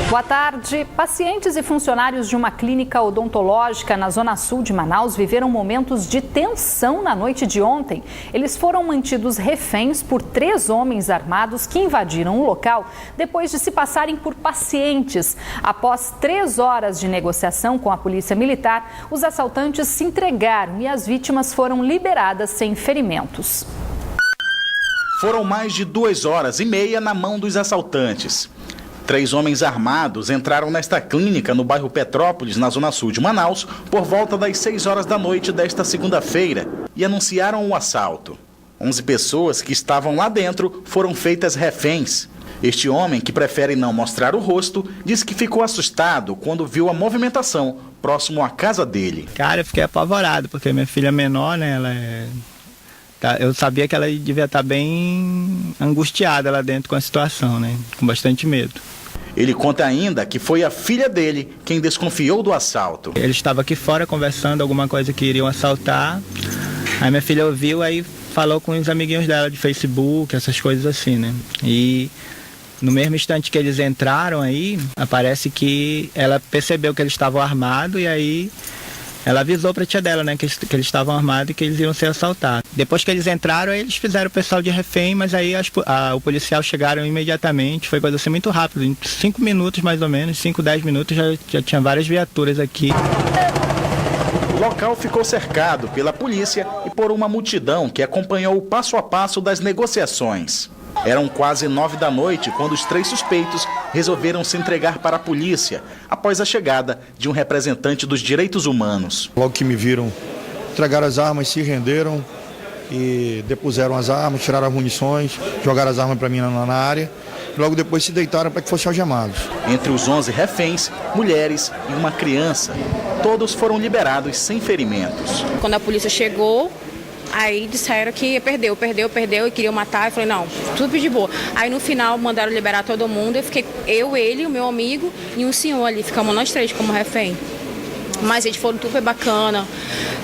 Boa tarde. Pacientes e funcionários de uma clínica odontológica na zona sul de Manaus viveram momentos de tensão na noite de ontem. Eles foram mantidos reféns por 3 homens armados que invadiram o local depois de se passarem por pacientes. Após 3 horas de negociação com a polícia militar, os assaltantes se entregaram e as vítimas foram liberadas sem ferimentos. Foram mais de 2h30 na mão dos assaltantes. 3 homens armados entraram nesta clínica no bairro Petrópolis, na zona sul de Manaus, por volta das 6 horas da noite desta segunda-feira e anunciaram o assalto. 11 pessoas que estavam lá dentro foram feitas reféns. Este homem, que prefere não mostrar o rosto, disse que ficou assustado quando viu a movimentação próximo à casa dele. Cara, eu fiquei apavorado, porque minha filha menor, né, eu sabia que ela devia estar bem angustiada lá dentro com a situação, né, com bastante medo. Ele conta ainda que foi a filha dele quem desconfiou do assalto. Ele estava aqui fora conversando alguma coisa que iriam assaltar, aí minha filha ouviu, aí falou com os amiguinhos dela de Facebook, essas coisas assim, né, e no mesmo instante que eles entraram aí, aparece que ela percebeu que eles estavam armados e aí ela avisou para a tia dela, né, que eles estavam armados e que eles iam ser assaltados. Depois que eles entraram, aí eles fizeram o pessoal de refém, mas aí o policial chegaram imediatamente, foi coisa assim muito rápida, em 5 minutos mais ou menos, 5, 10 minutos já tinha várias viaturas aqui. O local ficou cercado pela polícia e por uma multidão que acompanhou o passo a passo das negociações. Eram quase 9 da noite quando os 3 suspeitos resolveram se entregar para a polícia, após a chegada de um representante dos direitos humanos. Logo que me viram, entregaram as armas, se renderam e depuseram as armas, tiraram as munições, jogaram as armas para mim na área e logo depois se deitaram para que fossem algemados. Entre os 11 reféns, mulheres e uma criança. Todos foram liberados sem ferimentos. Quando a polícia chegou, aí disseram que perdeu e queriam matar. Eu falei, não, tudo de boa. Aí no final mandaram liberar todo mundo. Eu fiquei, ele, o meu amigo e um senhor ali. Ficamos nós 3 como refém. Mas eles foram super bacana,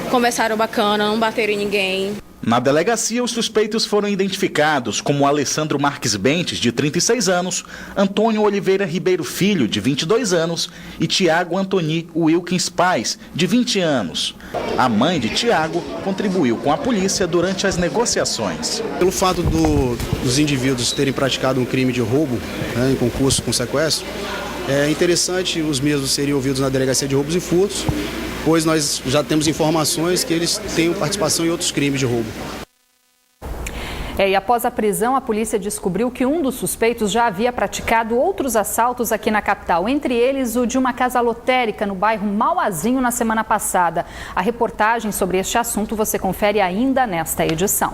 conversaram bacana, não bateram em ninguém. Na delegacia, os suspeitos foram identificados como Alessandro Marques Bentes, de 36 anos, Antônio Oliveira Ribeiro Filho, de 22 anos, e Tiago Antoni Wilkins Paz, de 20 anos. A mãe de Tiago contribuiu com a polícia durante as negociações. Pelo fato dos indivíduos terem praticado um crime de roubo, né, em concurso com sequestro, é interessante os mesmos serem ouvidos na delegacia de roubos e furtos, pois nós já temos informações que eles têm participação em outros crimes de roubo. E após a prisão, a polícia descobriu que um dos suspeitos já havia praticado outros assaltos aqui na capital, entre eles o de uma casa lotérica no bairro Mauazinho na semana passada. A reportagem sobre este assunto você confere ainda nesta edição.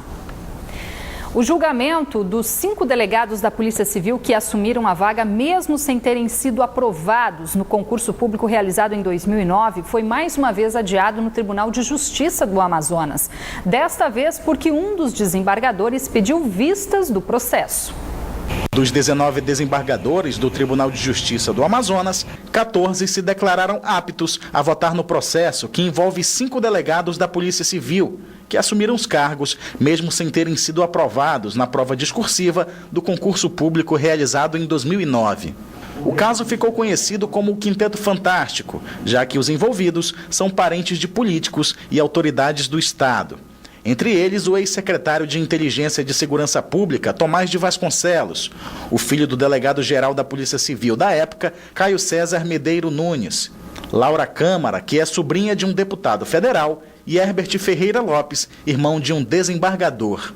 O julgamento dos 5 delegados da Polícia Civil que assumiram a vaga mesmo sem terem sido aprovados no concurso público realizado em 2009 foi mais uma vez adiado no Tribunal de Justiça do Amazonas. Desta vez porque um dos desembargadores pediu vistas do processo. Dos 19 desembargadores do Tribunal de Justiça do Amazonas, 14 se declararam aptos a votar no processo que envolve 5 delegados da Polícia Civil, que assumiram os cargos, mesmo sem terem sido aprovados na prova discursiva do concurso público realizado em 2009. O caso ficou conhecido como o Quinteto Fantástico, já que os envolvidos são parentes de políticos e autoridades do Estado. Entre eles, o ex-secretário de Inteligência e Segurança Pública, Tomás de Vasconcelos, o filho do delegado-geral da Polícia Civil da época, Caio César Medeiro Nunes, Laura Câmara, que é sobrinha de um deputado federal, e Herbert Ferreira Lopes, irmão de um desembargador.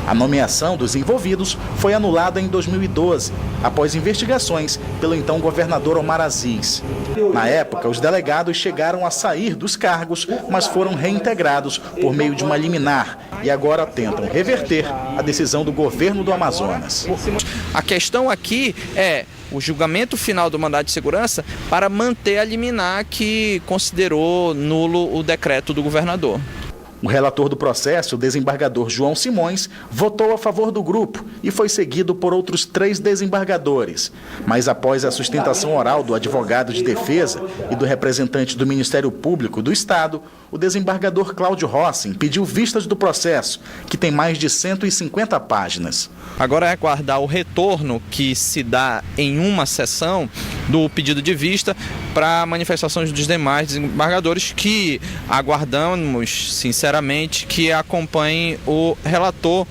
A nomeação dos envolvidos foi anulada em 2012, após investigações pelo então governador Omar Aziz. Na época, os delegados chegaram a sair dos cargos, mas foram reintegrados por meio de uma liminar e agora tentam reverter a decisão do governo do Amazonas. A questão aqui é o julgamento final do mandado de segurança para manter a liminar que considerou nulo o decreto do governador. O relator do processo, o desembargador João Simões, votou a favor do grupo e foi seguido por outros 3 desembargadores. Mas após a sustentação oral do advogado de defesa e do representante do Ministério Público do Estado, o desembargador Cláudio Rossin pediu vistas do processo, que tem mais de 150 páginas. Agora é aguardar o retorno que se dá em uma sessão do pedido de vista para manifestações dos demais desembargadores, que aguardamos, sinceramente, que acompanhem o relator.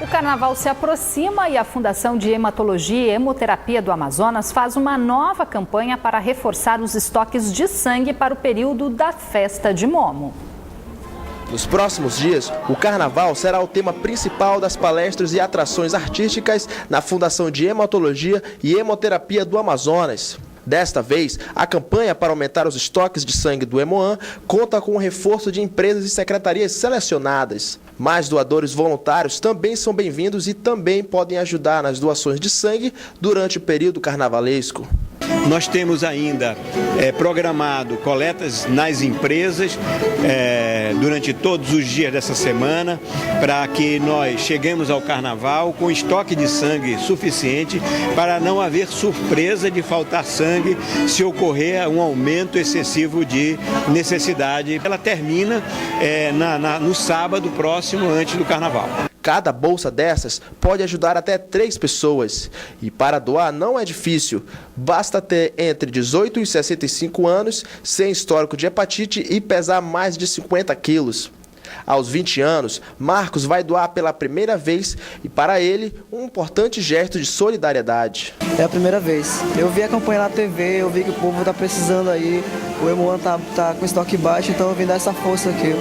O carnaval se aproxima e a Fundação de Hematologia e Hemoterapia do Amazonas faz uma nova campanha para reforçar os estoques de sangue para o período da festa de Momo. Nos próximos dias, o carnaval será o tema principal das palestras e atrações artísticas na Fundação de Hematologia e Hemoterapia do Amazonas. Desta vez, a campanha para aumentar os estoques de sangue do Hemoan conta com o reforço de empresas e secretarias selecionadas. Mais doadores voluntários também são bem-vindos e também podem ajudar nas doações de sangue durante o período carnavalesco. Nós temos ainda programado coletas nas empresas durante todos os dias dessa semana, para que nós cheguemos ao carnaval com estoque de sangue suficiente para não haver surpresa de faltar sangue se ocorrer um aumento excessivo de necessidade. Ela termina no sábado próximo, antes do carnaval. Cada bolsa dessas pode ajudar até 3 pessoas. E para doar não é difícil. Basta ter entre 18 e 65 anos, sem histórico de hepatite e pesar mais de 50 quilos. Aos 20 anos, Marcos vai doar pela primeira vez e, para ele, um importante gesto de solidariedade. É a primeira vez. Eu vi a campanha na TV, eu vi que o povo está precisando aí, o Hemoan tá com estoque baixo, então eu vim dar essa força aqui.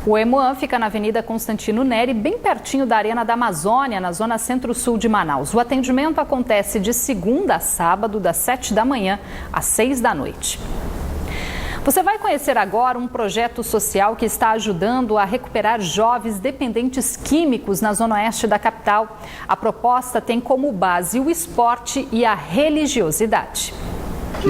O Hemoan fica na Avenida Constantino Neri, bem pertinho da Arena da Amazônia, na zona centro-sul de Manaus. O atendimento acontece de segunda a sábado, das 7 da manhã às 6 da noite. Você vai conhecer agora um projeto social que está ajudando a recuperar jovens dependentes químicos na zona oeste da capital. A proposta tem como base o esporte e a religiosidade.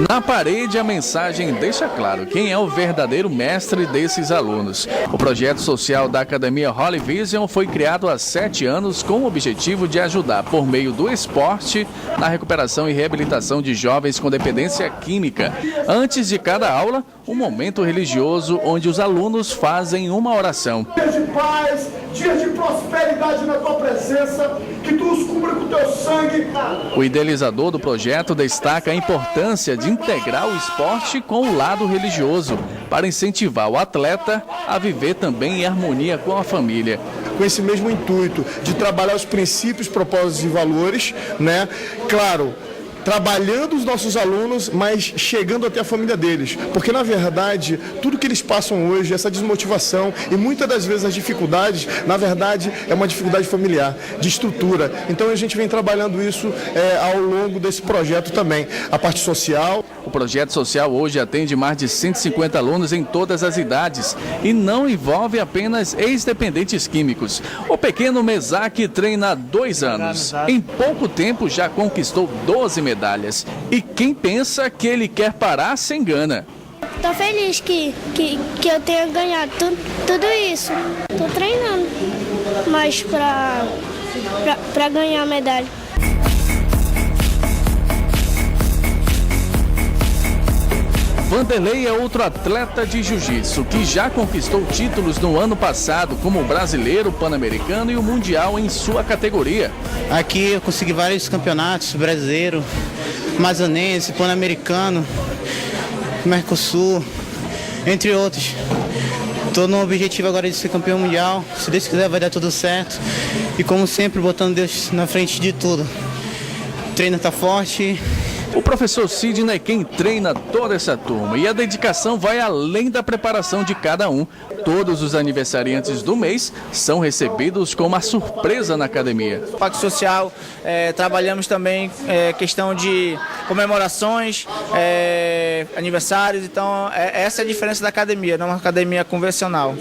Na parede, a mensagem deixa claro quem é o verdadeiro mestre desses alunos. O projeto social da Academia Holy Vision foi criado há 7 anos com o objetivo de ajudar, por meio do esporte, na recuperação e reabilitação de jovens com dependência química. Antes de cada aula, um momento religioso onde os alunos fazem uma oração. Dias de paz, dias de prosperidade na tua presença, que tu os cubra com teu sangue. O idealizador do projeto destaca a importância de integrar o esporte com o lado religioso, para incentivar o atleta a viver também em harmonia com a família. Com esse mesmo intuito de trabalhar os princípios, propósitos e valores, né? Claro, trabalhando os nossos alunos, mas chegando até a família deles. Porque, na verdade, tudo que eles passam hoje, essa desmotivação e muitas das vezes as dificuldades, na verdade, é uma dificuldade familiar, de estrutura. Então, a gente vem trabalhando isso ao longo desse projeto também. A parte social. O projeto social hoje atende mais de 150 alunos em todas as idades e não envolve apenas ex-dependentes químicos. O pequeno Mesaque treina há 2 anos. Em pouco tempo já conquistou 12 medalhas. E quem pensa que ele quer parar se engana. Tô feliz que eu tenha ganhado tudo isso. Tô treinando mais pra ganhar a medalha. Vanderlei é outro atleta de jiu-jitsu que já conquistou títulos no ano passado, como o brasileiro, o pan-americano e o mundial em sua categoria. Aqui eu consegui vários campeonatos, brasileiro, amazonense, pan-americano, Mercosul, entre outros. Estou no objetivo agora de ser campeão mundial, se Deus quiser vai dar tudo certo. E como sempre, botando Deus na frente de tudo. O treino está forte. O professor Sidney é quem treina toda essa turma e a dedicação vai além da preparação de cada um. Todos os aniversariantes do mês são recebidos com uma surpresa na academia. Pacto Social, trabalhamos também questão de comemorações, aniversários, então essa é a diferença da academia, não é uma academia convencional.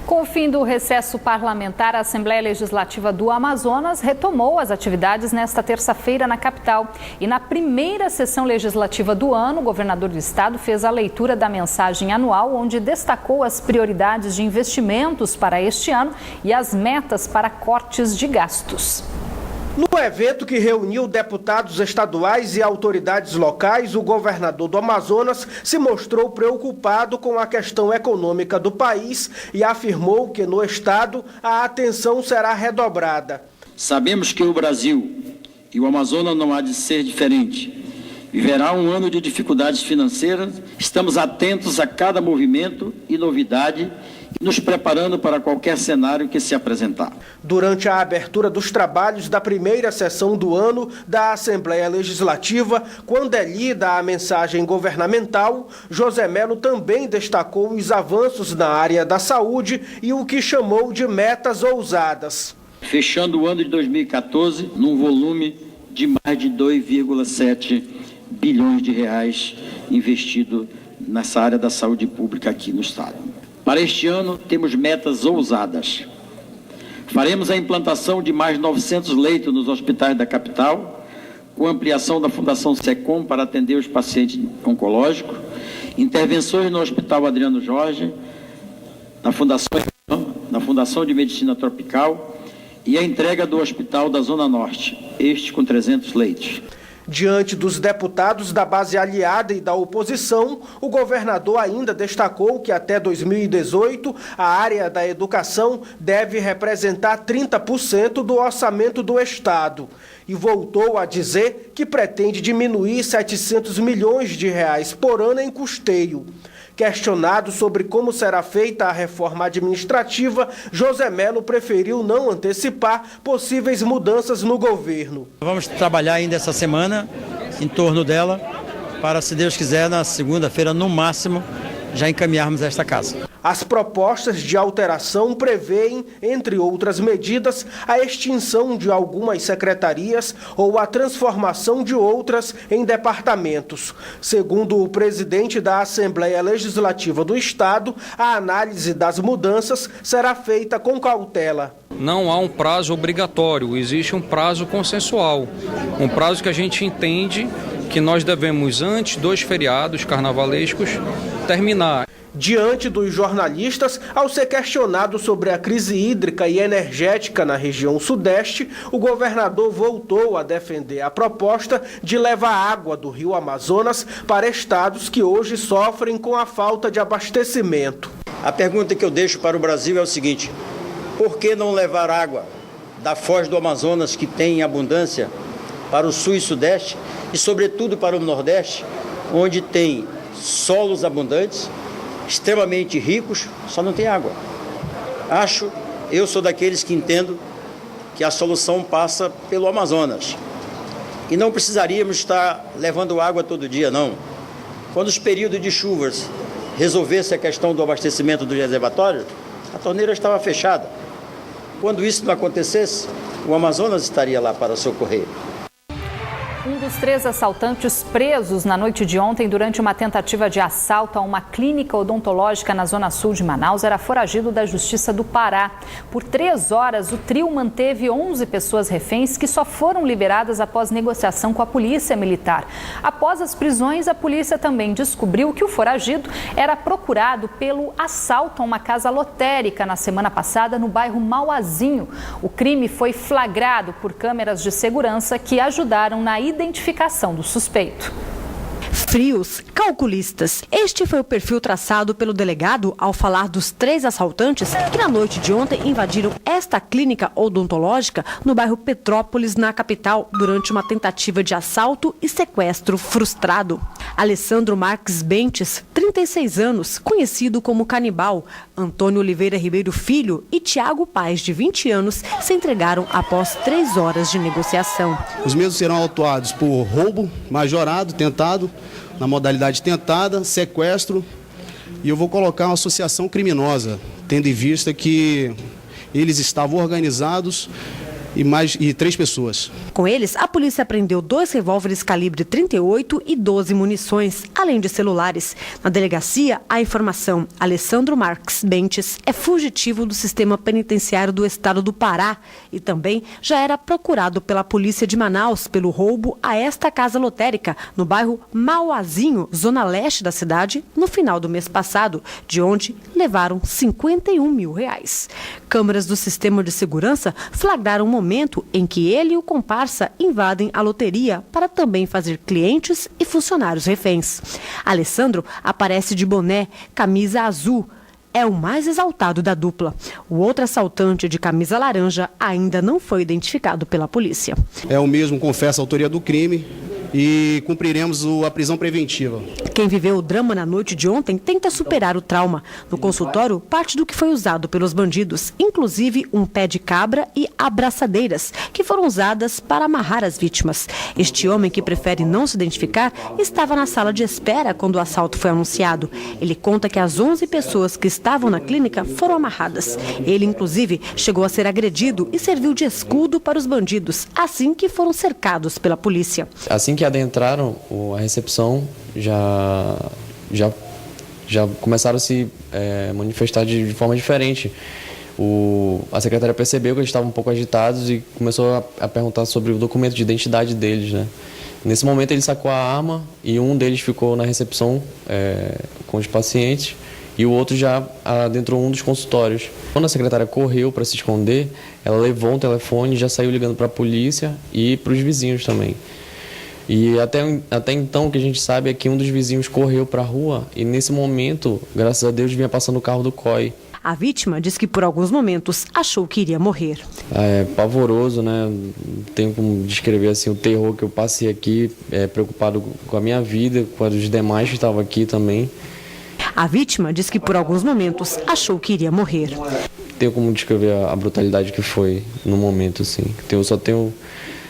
Com o fim do recesso parlamentar, a Assembleia Legislativa do Amazonas retomou as atividades nesta terça-feira na capital. E na primeira sessão legislativa do ano, o governador do estado fez a leitura da mensagem anual, onde destacou as prioridades de investimentos para este ano e as metas para cortes de gastos. No evento que reuniu deputados estaduais e autoridades locais, o governador do Amazonas se mostrou preocupado com a questão econômica do país e afirmou que no estado a atenção será redobrada. Sabemos que o Brasil e o Amazonas não há de ser diferente. Viverá um ano de dificuldades financeiras, estamos atentos a cada movimento e novidade, nos preparando para qualquer cenário que se apresentar. Durante a abertura dos trabalhos da primeira sessão do ano da Assembleia Legislativa, quando é lida a mensagem governamental, José Melo também destacou os avanços na área da saúde e o que chamou de metas ousadas. Fechando o ano de 2014 num volume de mais de 2,7 bilhões de reais investido nessa área da saúde pública aqui no estado. Para este ano, temos metas ousadas. Faremos a implantação de mais 900 leitos nos hospitais da capital, com ampliação da Fundação SECOM para atender os pacientes oncológicos, intervenções no Hospital Adriano Jorge, na Fundação de Medicina Tropical e a entrega do Hospital da Zona Norte, este com 300 leitos. Diante dos deputados da base aliada e da oposição, o governador ainda destacou que até 2018 a área da educação deve representar 30% do orçamento do estado e voltou a dizer que pretende diminuir 700 milhões de reais por ano em custeio. Questionado sobre como será feita a reforma administrativa, José Melo preferiu não antecipar possíveis mudanças no governo. Vamos trabalhar ainda essa semana em torno dela, para, se Deus quiser, na segunda-feira, no máximo, já encaminharmos esta casa. As propostas de alteração prevêem, entre outras medidas, a extinção de algumas secretarias ou a transformação de outras em departamentos. Segundo o presidente da Assembleia Legislativa do Estado, a análise das mudanças será feita com cautela. Não há um prazo obrigatório, existe um prazo consensual, um prazo que a gente entende que nós devemos, antes dos feriados carnavalescos, terminar. Diante dos jornalistas, ao ser questionado sobre a crise hídrica e energética na região sudeste, o governador voltou a defender a proposta de levar água do rio Amazonas para estados que hoje sofrem com a falta de abastecimento. A pergunta que eu deixo para o Brasil é o seguinte: por que não levar água da foz do Amazonas, que tem em abundância, para o sul e sudeste e, sobretudo, para o nordeste, onde tem solos abundantes, extremamente ricos, só não tem água? Eu sou daqueles que entendo que a solução passa pelo Amazonas. E não precisaríamos estar levando água todo dia, não. Quando os períodos de chuvas resolvesse a questão do abastecimento do reservatório, a torneira estava fechada. Quando isso não acontecesse, o Amazonas estaria lá para socorrer. Um dos 3 assaltantes presos na noite de ontem durante uma tentativa de assalto a uma clínica odontológica na zona sul de Manaus era foragido da Justiça do Pará. Por 3 horas, o trio manteve 11 pessoas reféns que só foram liberadas após negociação com a polícia militar. Após as prisões, a polícia também descobriu que o foragido era procurado pelo assalto a uma casa lotérica na semana passada no bairro Mauazinho. O crime foi flagrado por câmeras de segurança que ajudaram na identificação do suspeito. Frios, calculistas. Este foi o perfil traçado pelo delegado ao falar dos 3 assaltantes que na noite de ontem invadiram esta clínica odontológica no bairro Petrópolis, na capital, durante uma tentativa de assalto e sequestro frustrado. Alessandro Marques Bentes, 36 anos, conhecido como Canibal, Antônio Oliveira Ribeiro Filho e Tiago Paes, de 20 anos, se entregaram após 3 horas de negociação. Os mesmos serão autuados por roubo majorado, tentado, na modalidade tentada, sequestro, e eu vou colocar uma associação criminosa, tendo em vista que eles estavam organizados e 3 pessoas. Com eles, a polícia apreendeu 2 revólveres calibre 38 e 12 munições, além de celulares. Na delegacia, a informação: Alessandro Marques Bentes é fugitivo do sistema penitenciário do estado do Pará e também já era procurado pela polícia de Manaus pelo roubo a esta casa lotérica no bairro Mauazinho, zona leste da cidade, no final do mês passado, de onde levaram R$51 mil. Câmeras do sistema de segurança flagraram um momento em que ele e o comparsa invadem a loteria para também fazer clientes e funcionários reféns. Alessandro aparece de boné, camisa azul. É o mais exaltado da dupla. O outro assaltante de camisa laranja ainda não foi identificado pela polícia. É o mesmo, confessa a autoria do crime e cumpriremos a prisão preventiva. Quem viveu o drama na noite de ontem tenta superar o trauma. No consultório, parte do que foi usado pelos bandidos, inclusive um pé de cabra e abraçadeiras, que foram usadas para amarrar as vítimas. Este homem, que prefere não se identificar, estava na sala de espera quando o assalto foi anunciado. Ele conta que as 11 pessoas que estavam na clínica foram amarradas. Ele, inclusive, chegou a ser agredido e serviu de escudo para os bandidos, assim que foram cercados pela polícia. Assim que adentraram a recepção, já começaram a se manifestar de forma diferente. A secretária percebeu que eles estavam um pouco agitados e começou a perguntar sobre o documento de identidade deles, né? Nesse momento ele sacou a arma e um deles ficou na recepção com os pacientes e o outro já adentrou um dos consultórios. Quando a secretária correu para se esconder, ela levou um telefone e já saiu ligando para a polícia e para os vizinhos também. E até então o que a gente sabe é que um dos vizinhos correu para a rua e nesse momento, graças a Deus, vinha passando o carro do COI. A vítima diz que por alguns momentos achou que iria morrer. É pavoroso, né? Não tenho como descrever assim, o terror que eu passei aqui, preocupado com a minha vida, com a dos demais que estavam aqui também. A vítima diz que por alguns momentos achou que iria morrer. Não tenho como descrever a brutalidade que foi no momento, assim. Eu só tenho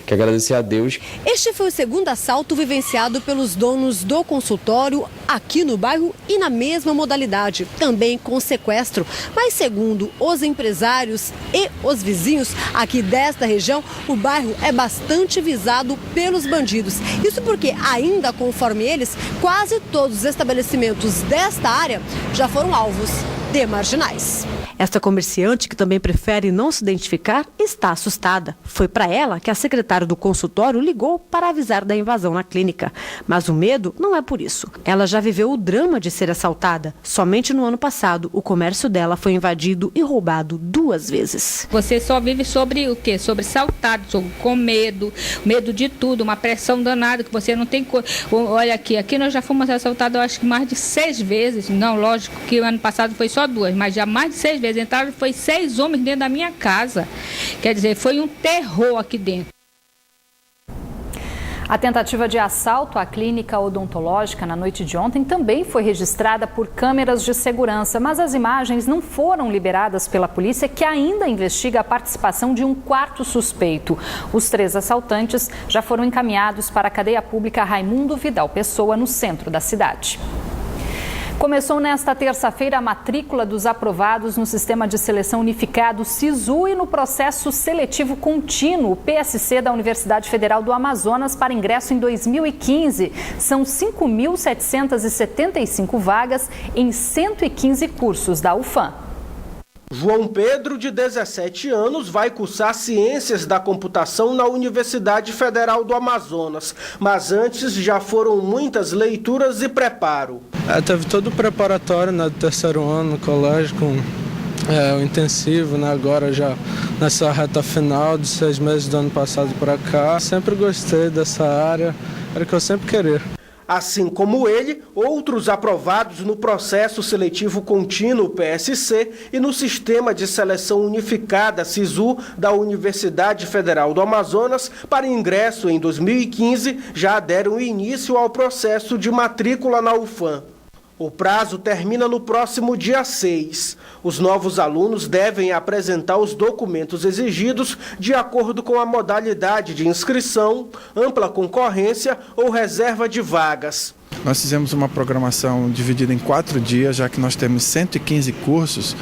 que agradecer a Deus. Este foi o segundo assalto vivenciado pelos donos do consultório aqui no bairro e na mesma modalidade, também com sequestro. Mas segundo os empresários e os vizinhos aqui desta região, o bairro é bastante visado pelos bandidos. Isso porque ainda, conforme eles, quase todos os estabelecimentos desta área já foram alvos de marginais. Esta comerciante, que também prefere não se identificar, está assustada. Foi para ela que a secretária do consultório ligou para avisar da invasão na clínica. Mas o medo não é por isso. Ela já viveu o drama de ser assaltada. Somente no ano passado, o comércio dela foi invadido e roubado 2 vezes. Você só vive sobre o quê? Sobre assaltado, com medo de tudo, uma pressão danada que você não tem... Olha aqui nós já fomos assaltados, eu acho que mais de 6 vezes. Não, lógico que o ano passado foi só 2, mas já mais de 6 vezes. Entraram, foi 6 homens dentro da minha casa. Quer dizer, foi um terror aqui dentro. A tentativa de assalto à clínica odontológica na noite de ontem também foi registrada por câmeras de segurança, mas as imagens não foram liberadas pela polícia, que ainda investiga a participação de um 4º suspeito. Os 3 assaltantes já foram encaminhados para a cadeia pública Raimundo Vidal Pessoa, no centro da cidade. Começou nesta terça-feira a matrícula dos aprovados no Sistema de Seleção Unificado SISU e no processo seletivo contínuo PSC da Universidade Federal do Amazonas para ingresso em 2015. São 5.775 vagas em 115 cursos da UFAM. João Pedro, de 17 anos, vai cursar Ciências da Computação na Universidade Federal do Amazonas. Mas antes já foram muitas leituras e preparo. Teve todo o preparatório no 3º ano no colégio, com o intensivo, né? Agora já nessa reta final de 6 meses do ano passado para cá. Sempre gostei dessa área, era o que eu sempre queria. Assim como ele, outros aprovados no processo seletivo contínuo PSC e no Sistema de Seleção Unificada SISU da Universidade Federal do Amazonas para ingresso em 2015 já deram início ao processo de matrícula na UFAM. O prazo termina no próximo dia 6. Os novos alunos devem apresentar os documentos exigidos de acordo com a modalidade de inscrição, ampla concorrência ou reserva de vagas. Nós fizemos uma programação dividida em 4 dias, já que nós temos 115 cursos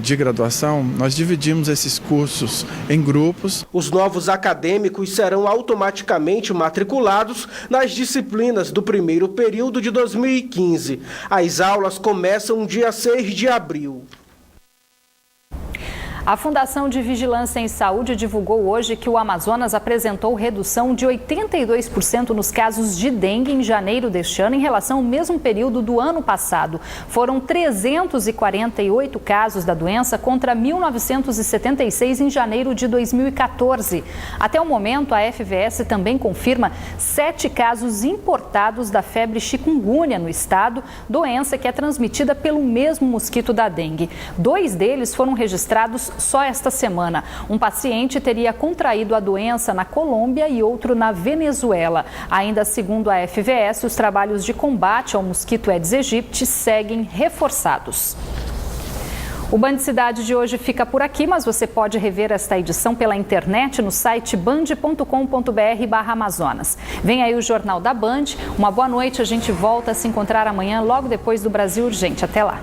de graduação, nós dividimos esses cursos em grupos. Os novos acadêmicos serão automaticamente matriculados nas disciplinas do primeiro período de 2015. As aulas começam dia 6 de abril. A Fundação de Vigilância em Saúde divulgou hoje que o Amazonas apresentou redução de 82% nos casos de dengue em janeiro deste ano em relação ao mesmo período do ano passado. Foram 348 casos da doença contra 1.976 em janeiro de 2014. Até o momento, a FVS também confirma 7 casos importados da febre chikungunya no estado, doença que é transmitida pelo mesmo mosquito da dengue. 2 deles foram registrados só esta semana. Um paciente teria contraído a doença na Colômbia e outro na Venezuela. Ainda segundo a FVS, os trabalhos de combate ao mosquito Aedes aegypti seguem reforçados. O Band Cidade de hoje fica por aqui, mas você pode rever esta edição pela internet no site band.com.br/Amazonas. Vem aí o Jornal da Band. Uma boa noite, a gente volta a se encontrar amanhã logo depois do Brasil Urgente. Até lá.